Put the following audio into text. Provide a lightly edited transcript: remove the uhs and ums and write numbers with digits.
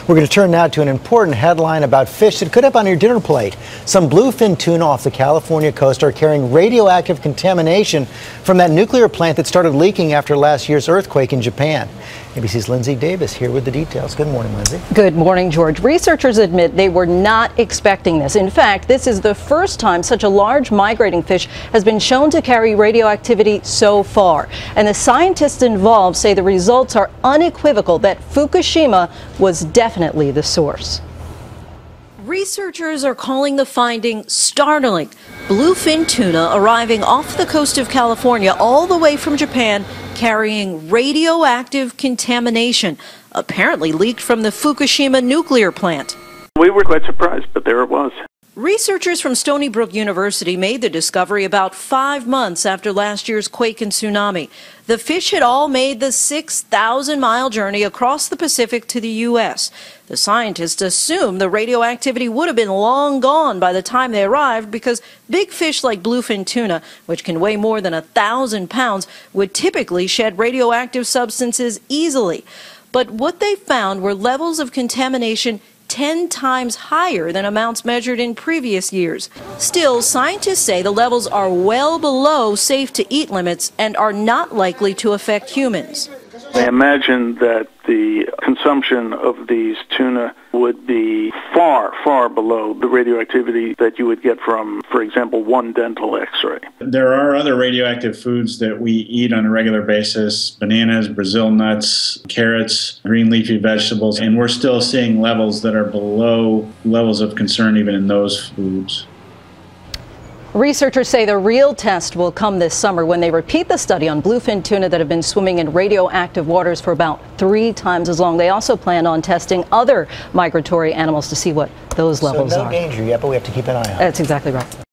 We're going to turn now to an important headline about fish that could have on your dinner plate. Some bluefin tuna off the California coast are carrying radioactive contamination from that nuclear plant that started leaking after last year's earthquake in Japan. ABC's Lindsay Davis here with the details. Good morning, Lindsay. Good morning, George. Researchers admit they were not expecting this. In fact, this is the first time such a large migrating fish has been shown to carry radioactivity so far. And the scientists involved say the results are unequivocal that Fukushima was definitely the source. Researchers are calling the finding startling. Bluefin tuna arriving off the coast of California all the way from Japan, carrying radioactive contamination, apparently leaked from the Fukushima nuclear plant. We were quite surprised, but there it was. Researchers from Stony Brook University made the discovery about 5 months after last year's quake and tsunami. The fish had all made the 6,000-mile journey across the Pacific to the U.S. The scientists assumed the radioactivity would have been long gone by the time they arrived because big fish like bluefin tuna, which can weigh more than 1,000 pounds, would typically shed radioactive substances easily. But what they found were levels of contamination 10 times higher than amounts measured in previous years. Still, scientists say the levels are well below safe-to-eat limits and are not likely to affect humans. They imagine that the consumption of these tuna would be far, far below the radioactivity that you would get from, for example, one dental x-ray. There are other radioactive foods that we eat on a regular basis: bananas, Brazil nuts, carrots, green leafy vegetables, and we're still seeing levels that are below levels of concern even in those foods. Researchers say the real test will come this summer when they repeat the study on bluefin tuna that have been swimming in radioactive waters for about 3 times as long. They also plan on testing other migratory animals to see what those levels are. So no danger yet, but we have to keep an eye on it. That's exactly right.